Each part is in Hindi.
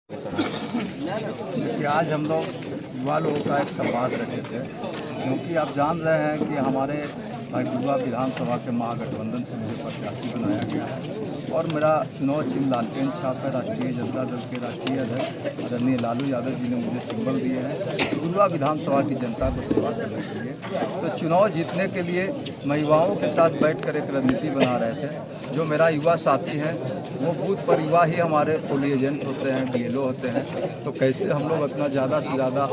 कि आज हम लोग युवा लोगों का एक संवाद रखे थे, क्योंकि आप जान रहे हैं कि हमारे युवा विधानसभा के महागठबंधन से मुझे प्रत्याशी बनाया गया है और मेरा चुनाव चिन्ह लालटेन छाप है। राष्ट्रीय जनता दल के राष्ट्रीय अध्यक्ष आदरणीय लालू यादव जी ने मुझे सिंबल दिए हैं गुरुआ विधानसभा की जनता को सेवा करने के लिए। तो चुनाव जीतने के लिए मैं युवाओं के साथ बैठकर एक रणनीति बना रहे थे। जो मेरा युवा साथी हैं वो बूथ पर युवा ही हमारे पोलिंग एजेंट होते हैं, BLO होते हैं। तो कैसे हम लोग अपना ज़्यादा से ज़्यादा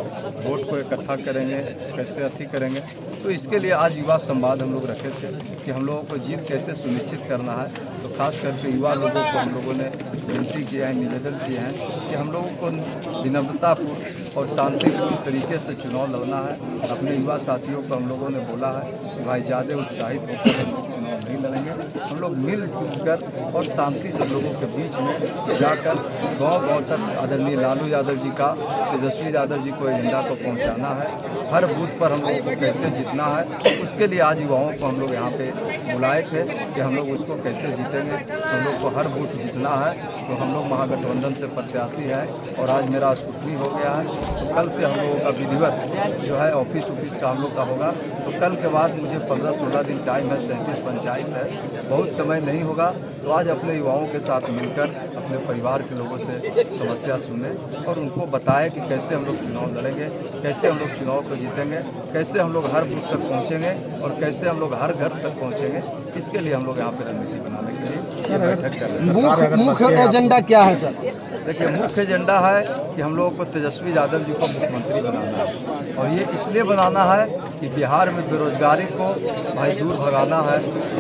वोट को इकट्ठा करेंगे, कैसे अथी करेंगे, तो इसके लिए आज युवा संवाद हम लोग रखे थे कि हम लोगों को जीत कैसे सुनिश्चित करना है। तो खास करके युवा लोगों को हम लोगों ने विनती किया है, निवेदन किए हैं कि हम लोगों को विनम्रतापूर्ण और शांतिपूर्ण तरीके से चुनाव लड़ना है। अपने युवा साथियों को हम लोगों ने बोला है कि भाई ज़्यादा उत्साहित होकर हम लोग चुनाव नहीं लड़ेंगे, हम लोग मिलजुल कर और शांति से लोगों के बीच में जाकर गांव-गांव तक आदरणीय लालू यादव जी का, तेजस्वी यादव जी को एजेंडा को पहुंचाना है। हर बूथ पर हम लोगों को कैसे जीतना है, उसके लिए आज युवाओं को हम लोग यहाँ पे बुलाए थे कि हम लोग उसको कैसे जीतेंगे। हम लोग को हर बूथ जीतना है। तो हम लोग महागठबंधन से प्रत्याशी है और आज मेरा स्कूटनी हो गया है। तो कल से हम लोगों का विधिवत जो है ऑफिस का हम लोग का होगा। तो कल के बाद मुझे 15-16 दिन टाइम है, 37 पंचायत है, बहुत समय नहीं होगा। तो आज अपने युवाओं के साथ मिलकर अपने परिवार के लोगों से समस्या सुने और उनको बताएं कि कैसे हम लोग चुनाव लड़ेंगे, कैसे हम लोग चुनाव को जीतेंगे, कैसे हम लोग हर बूथ तक पहुंचेंगे और कैसे हम लोग हर घर तक पहुंचेंगे। इसके लिए हम लोग यहाँ पर रणनीति बनाने के लिए बैठक कर रहे हैं। मुख्य एजेंडा क्या है सर? देखिए, मुख्य एजेंडा है कि हम लोगों को तेजस्वी यादव जी को मुख्यमंत्री बनाना है और ये इसलिए बनाना है कि बिहार में बेरोजगारी को भाई दूर भगाना है,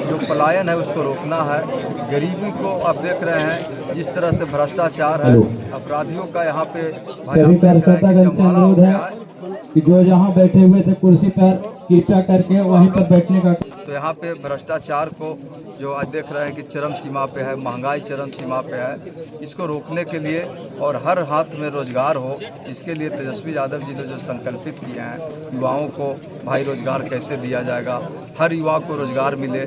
जो पलायन है उसको रोकना है, गरीबी को आप देख रहे हैं जिस तरह से भ्रष्टाचार है, अपराधियों का यहाँ पे सभी कार्यकर्तागण से अनुरोध है कि जो यहाँ बैठे हुए थे कुर्सी पर कृपया करके वहीं पर बैठने का। तो यहाँ पे भ्रष्टाचार को जो आज देख रहे हैं कि चरम सीमा पे है, महंगाई चरम सीमा पे है, इसको रोकने के लिए और हर हाथ में रोजगार हो, इसके लिए तेजस्वी यादव जी ने जो संकल्पित किए हैं युवाओं को भाई रोजगार कैसे दिया जाएगा, हर युवा को रोजगार मिले,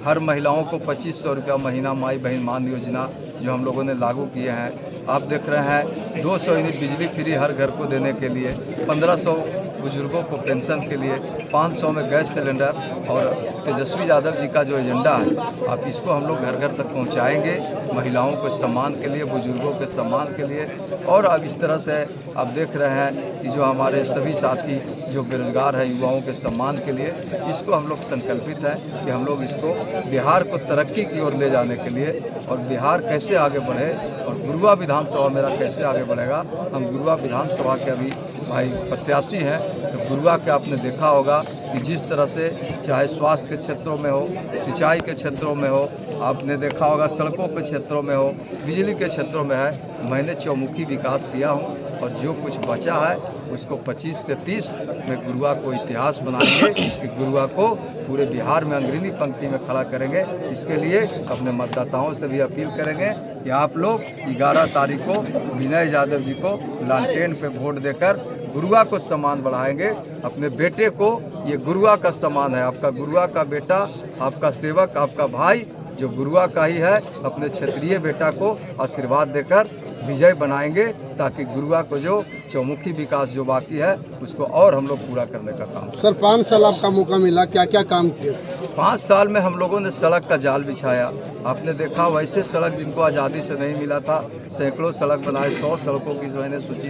हर महिलाओं को 2500 रुपया महीना माई बहन मान योजना जो हम लोगों ने लागू किए हैं। आप देख रहे हैं 200 यूनिट बिजली फ्री हर घर को देने के लिए, 1500 बुजुर्गों को पेंशन के लिए, 500 में गैस सिलेंडर और तेजस्वी यादव जी का जो एजेंडा है आप इसको हम लोग घर घर तक पहुंचाएंगे, महिलाओं को सम्मान के लिए, बुजुर्गों के सम्मान के लिए। और अब इस तरह से आप देख रहे हैं कि जो हमारे सभी साथी जो बेरोजगार है युवाओं के सम्मान के लिए, इसको हम लोग संकल्पित है कि हम लोग इसको बिहार को तरक्की की ओर ले जाने के लिए और बिहार कैसे आगे बढ़े और गुरुआ विधानसभा मेरा कैसे आगे बढ़ेगा। हम गुरुआ विधानसभा के अभी भाई प्रत्याशी हैं। तो गुरुआ के आपने देखा होगा कि जिस तरह से चाहे स्वास्थ्य के क्षेत्रों में हो, सिंचाई के क्षेत्रों में हो, आपने देखा होगा सड़कों के क्षेत्रों में हो, बिजली के क्षेत्रों में है, मैंने चौमुखी विकास किया हूँ और जो कुछ बचा है उसको 25 से 30 में गुरुआ को इतिहास बनाएंगे कि गुरुआ को पूरे बिहार में अग्रणी पंक्ति में खड़ा करेंगे। इसके लिए अपने मतदाताओं से भी अपील करेंगे कि आप लोग 11 तारीख को विनय यादव जी को लालटेन पे वोट देकर गुरुआ को सम्मान बढ़ाएंगे। अपने बेटे को, ये गुरुआ का सम्मान है, आपका गुरुआ का बेटा, आपका सेवक, आपका भाई जो गुरुआ का ही है, अपने क्षेत्रीय बेटा को आशीर्वाद देकर विजय बनाएंगे ताकि गुरुआ को जो चौमुखी विकास जो बाकी है उसको और हम लोग पूरा करने का काम। सर 5 साल आपका मौका मिला, क्या क्या काम किए? 5 साल में हम लोगों ने सड़क का जाल बिछाया। आपने देखा वैसे सड़क जिनको आज़ादी से नहीं मिला था, सैकड़ों सड़क बनाए, 100 सड़कों की मैंने सूची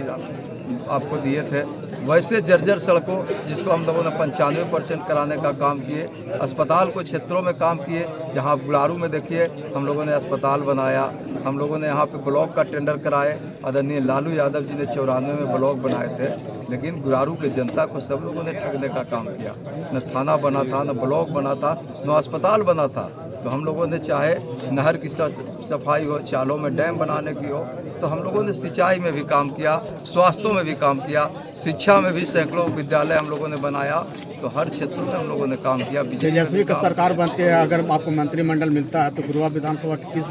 आपको दिए थे। वैसे जर्जर सड़कों जिसको हम लोगों ने 95% कराने का काम किए। अस्पताल को क्षेत्रों में काम किए, जहां गुलारू में देखिए हम लोगों ने अस्पताल बनाया। हम लोगों ने यहाँ पे ब्लॉक का टेंडर कराए, आदरणीय लालू यादव जी ने 94 में ब्लॉक बनाए थे, लेकिन गुलारू के जनता को सब लोगों ने ठगने का काम किया। न थाना बना था, न ब्लॉक बना था, न अस्पताल बना था। तो हम लोगों ने चाहे नहर की सफाई हो, चालों में डैम बनाने की हो, तो हम लोगों ने सिंचाई में भी काम किया, स्वास्थ्य में भी काम किया, शिक्षा में भी सैकड़ों विद्यालय हम लोगों ने बनाया। तो हर क्षेत्र में हम लोगों ने काम किया। तेजस्वी का सरकार बनती है, अगर आपको मंत्रिमंडल मिलता है तो गुरुआ विधानसभा किस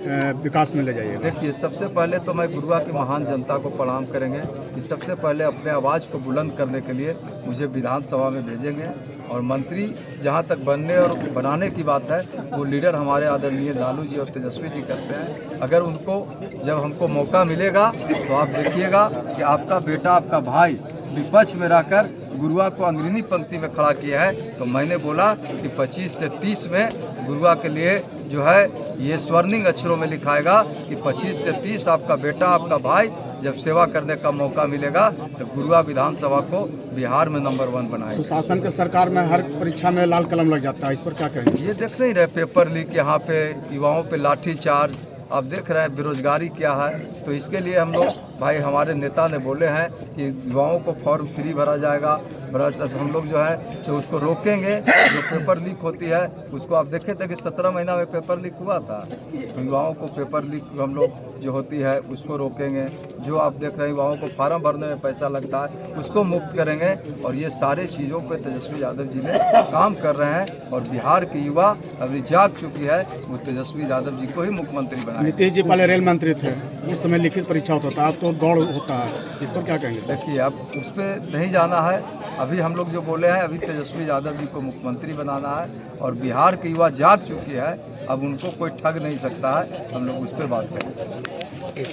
विकास में ले जाइएगा? देखिए, सबसे पहले तो मैं गुरुआ की महान जनता को प्रणाम करेंगे कि सबसे पहले अपने आवाज़ को बुलंद करने के लिए मुझे विधानसभा में भेजेंगे, और मंत्री जहां तक बनने और बनाने की बात है वो लीडर हमारे आदरणीय लालू जी और तेजस्वी जी करते हैं। अगर उनको जब हमको मौका मिलेगा तो आप देखिएगा कि आपका बेटा, आपका भाई विपक्ष में रहकर गुरुआ को अग्रणी पंक्ति में खड़ा किया है। तो मैंने बोला कि 25 से 30 में गुरुआ के लिए जो है ये स्वर्णिम अक्षरों में लिखाएगा कि 25 से 30 आपका बेटा, आपका भाई जब सेवा करने का मौका मिलेगा तो गुरुआ विधानसभा को बिहार में नंबर 1 बनाएगा। सुशासन के सरकार में हर परीक्षा में लाल कलम लग जाता है, इस पर क्या कहेंगे? ये देख नहीं रहे पेपर लीक, यहाँ पे युवाओं पे लाठीचार्ज, आप देख रहे हैं बेरोजगारी क्या है। तो इसके लिए हम लोग, भाई हमारे नेता ने बोले हैं कि युवाओं को फॉर्म फ्री भरा जाएगा, हम लोग जो है तो उसको रोकेंगे। जो पेपर लीक होती है उसको आप देखे थे कि 17 महीना में पेपर लीक हुआ था, तो युवाओं को पेपर लीक हम लोग जो होती है उसको रोकेंगे। जो आप देख रहे हैं युवाओं को फार्म भरने में पैसा लगता है उसको मुक्त करेंगे, और ये सारे चीज़ों पे तेजस्वी यादव जी ने काम कर रहे हैं। और बिहार की युवा अभी जाग चुकी है, वो तेजस्वी यादव जी को ही मुख्यमंत्री बनाए। नीतीश जी पहले रेल मंत्री थे, उस समय लिखित परीक्षा होता था, अब तो दौड़ होता है, इस पर क्या कहेंगे? देखिए, अब उस पर नहीं जाना है। अभी हम लोग जो बोले हैं, अभी तेजस्वी यादव जी को मुख्यमंत्री बनाना है, और बिहार की युवा जाग चुकी है, अब उनको कोई ठग नहीं सकता है। हम लोग उस पर बात करेंगे।